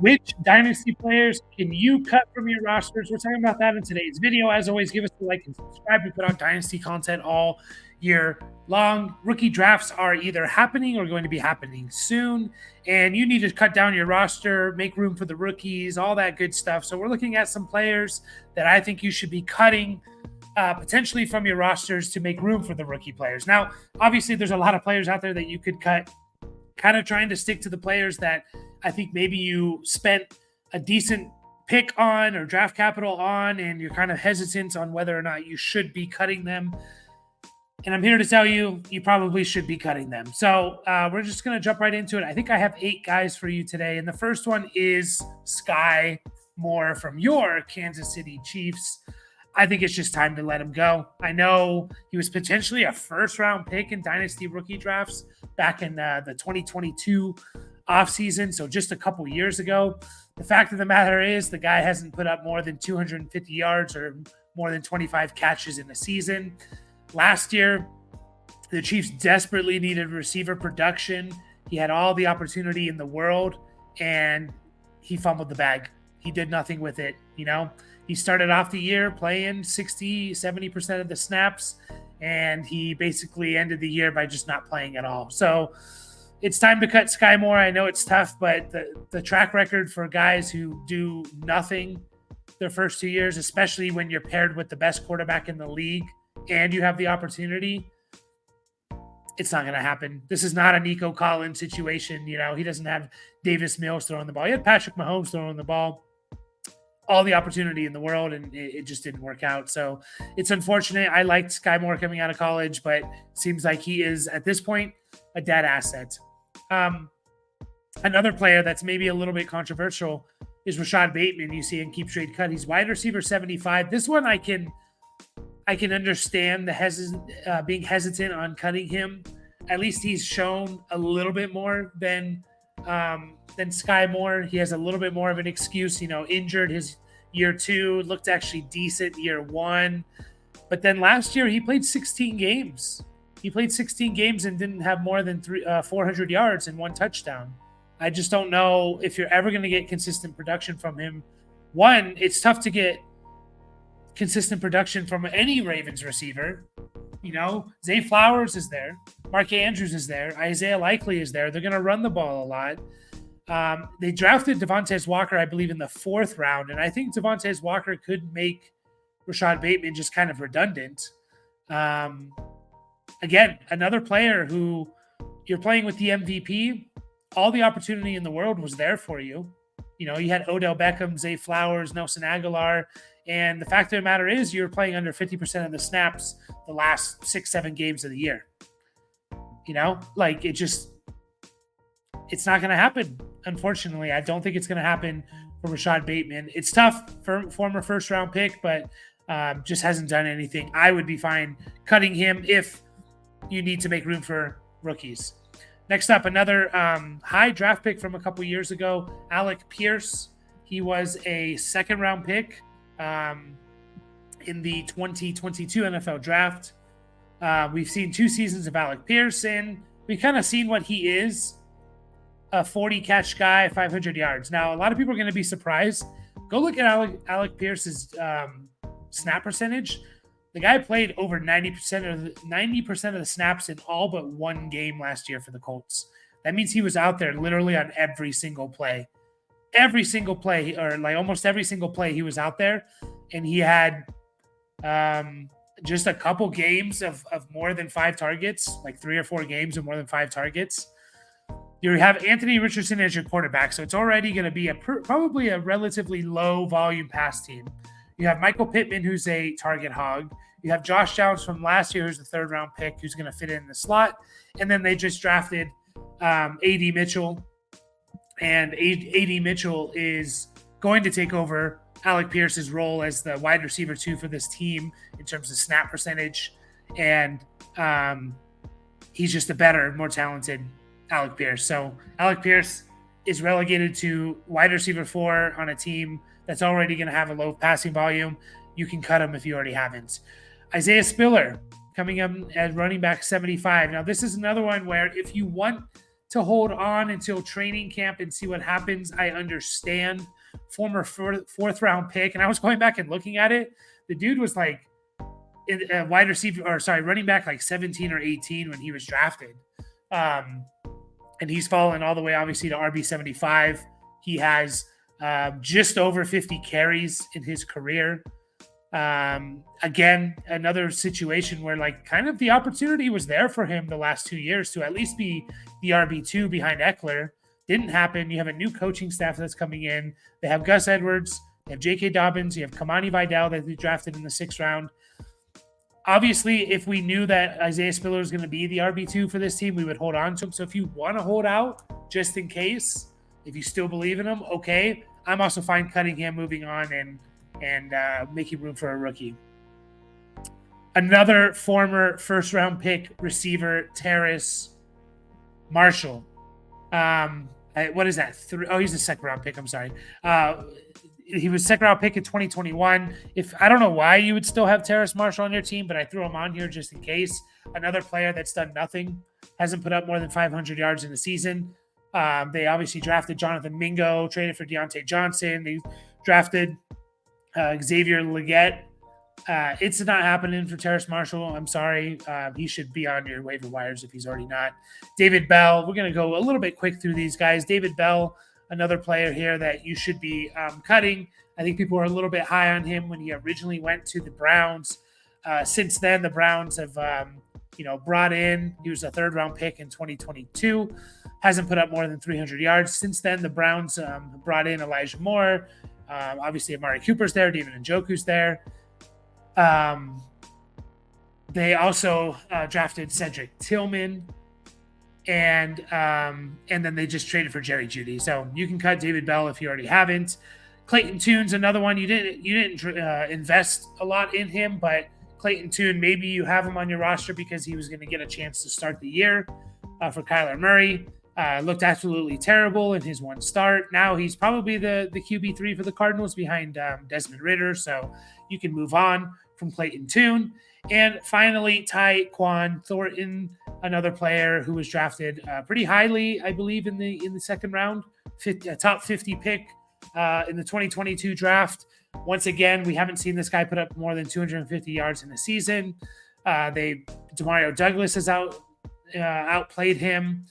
Which Dynasty players can you cut from your rosters? We're talking about that in today's video. As always, give us a like and subscribe. We put out Dynasty content all year long. Rookie drafts are either happening or going to be happening soon, and you need to cut down your roster, make room for the rookies, all that good stuff. So we're looking at some players that I think you should be cutting potentially from your rosters to make room for the rookie players. Now, obviously, there's a lot of players out there that you could cut, kind of trying to stick to the players that I think maybe you spent a decent pick on or draft capital on, and you're kind of hesitant on whether or not you should be cutting them. And I'm here to tell you, you probably should be cutting them. So we're just going to jump right into it. I think I have 8 guys for you today. And the first one is Sky Moore from your Kansas City Chiefs. I think it's just time to let him go. I know he was potentially a first-round pick in Dynasty rookie drafts back in the 2022 offseason, so just a couple years ago. The fact of the matter is the guy hasn't put up more than 250 yards or more than 25 catches in a season. Last year, the Chiefs desperately needed receiver production. He had all the opportunity in the world, and he fumbled the bag. He did nothing with it, you know? He started off the year playing 60, 70% of the snaps, and he basically ended the year by just not playing at all. So it's time to cut Sky Moore. I know it's tough, but the track record for guys who do nothing their first 2 years, especially when you're paired with the best quarterback in the league and you have the opportunity, it's not going to happen. This is not a Nico Collins situation. You know, he doesn't have Davis Mills throwing the ball. He had Patrick Mahomes throwing the ball. All the opportunity in the world, and it just didn't work out. So it's unfortunate. I liked Sky Moore coming out of college, but it seems like he is, at this point, a dead asset. Another player that's maybe a little bit controversial is Rashad Bateman. You see in Keep Trade Cut. He's wide receiver 75. This one I can understand the being hesitant on cutting him. At least he's shown a little bit more than Sky Moore. He has a little bit more of an excuse, you know, injured his year 2, looked actually decent year 1. But then last year he played 16 games. He played 16 games and didn't have more than 400 yards and 1 touchdown. I just don't know if you're ever going to get consistent production from him. One, it's tough to get consistent production from any Ravens receiver. You know, Zay Flowers is there. Mark Andrews is there. Isaiah Likely is there. They're going to run the ball a lot. They drafted Devontae Walker, I believe, in the 4th round. And I think Devontae Walker could make Rashad Bateman just kind of redundant. Again, another player who you're playing with the MVP. All the opportunity in the world was there for you. You know, you had Odell Beckham, Zay Flowers, Nelson Aguilar. And the fact of the matter is you're playing under 50% of the snaps the last 6-7 games of the year. You know, like it's not going to happen. Unfortunately, I don't think it's going to happen for Rashad Bateman. It's tough for former first-round pick, but just hasn't done anything. I would be fine cutting him if you need to make room for rookies. Next up, another high draft pick from a couple years ago, Alec Pierce. He was a 2nd-round pick in the 2022 NFL draft. We've seen 2 seasons of Alec Pierce, and we've kind of seen what he is. A 40-catch guy, 500 yards. Now, a lot of people are going to be surprised. Go look at Alec Pierce's snap percentage. The guy played over 90% of the snaps in all but 1 game last year for the Colts. That means he was out there literally on every single play. Every single play, or like almost every single play, he was out there, and he had just a couple games of more than 5 targets, like 3 or 4 games of more than 5 targets. You have Anthony Richardson as your quarterback, so it's already going to be probably a relatively low volume pass team. You have Michael Pittman, who's a target hog. You have Josh Downs from last year, who's the 3rd-round pick, who's going to fit in the slot. And then they just drafted A.D. Mitchell. And A.D. Mitchell is going to take over Alec Pierce's role as the wide receiver 2 for this team in terms of snap percentage. And he's just a better, more talented Alec Pierce. So Alec Pierce is relegated to wide receiver 4 on a team that's already going to have a low passing volume. You can cut him if you already haven't. Isaiah Spiller coming up as running back 75. Now, this is another one where if you want to hold on until training camp and see what happens. I understand. Former fourth round pick. And I was going back and looking at it. The dude was like wide receiver, or sorry, running back like 17 or 18 when he was drafted. And he's fallen all the way, obviously, to RB 75. He has just over 50 carries in his career. Again, another situation where like kind of the opportunity was there for him the last 2 years to at least be the RB2 behind Eckler. Didn't happen. You have a new coaching staff that's coming in. They have Gus Edwards. They have J.K. Dobbins. You have Kamani Vidal that they drafted in the 6th round. Obviously, if we knew that Isaiah Spiller was going to be the RB2 for this team, we would hold on to him. So if you want to hold out just in case, if you still believe in him, okay. I'm also fine cutting him, moving on, and making room for a rookie. Another former first-round pick receiver, Terrace Marshall. What is that? He's a second-round pick. I'm sorry. He was second-round pick in 2021. I don't know why you would still have Terrace Marshall on your team, but I threw him on here just in case. Another player that's done nothing, hasn't put up more than 500 yards in the season. They obviously drafted Jonathan Mingo, traded for Deontay Johnson. They drafted Xavier Legette. It's not happening for Terrace Marshall. I'm sorry. He should be on your waiver wires if he's already not. David Bell. We're going to go a little bit quick through these guys. David Bell, another player here that you should be cutting. I think people are a little bit high on him when he originally went to the Browns. Since then, the Browns have, brought in. He was a 3rd-round pick in 2022. Hasn't put up more than 300 yards. Since then, the Browns brought in Elijah Moore. Obviously, Amari Cooper's there. David Njoku's there. They also drafted Cedric Tillman, and then they just traded for Jerry Jeudy. So you can cut David Bell if you already haven't. Clayton Tune's another one. You didn't invest a lot in him, but Clayton Tune, maybe you have him on your roster because he was going to get a chance to start the year for Kyler Murray. Looked absolutely terrible in his one start. Now he's probably the QB3 for the Cardinals behind Desmond Ridder. So you can move on from Clayton Tune. And finally, Tyquan Thornton, another player who was drafted pretty highly, I believe, in the 2nd round, top 50 pick in the 2022 draft. Once again, we haven't seen this guy put up more than 250 yards in a season. Demario Douglas has outplayed him.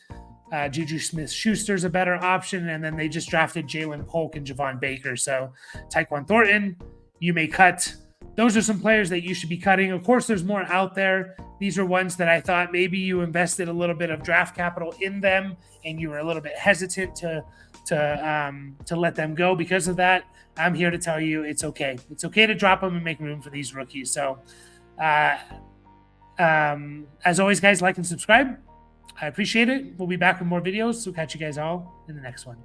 Juju Smith-Schuster's a better option, and then they just drafted Jalen Polk and Javon Baker. So Tyquan Thornton, you may cut. Those are some players that you should be cutting. Of course, there's more out there. These are ones that I thought maybe you invested a little bit of draft capital in them, and you were a little bit hesitant to let them go because of that. I'm here to tell you it's okay. It's okay to drop them and make room for these rookies. So, as always, guys, like and subscribe. I appreciate it. We'll be back with more videos. So catch you guys all in the next one.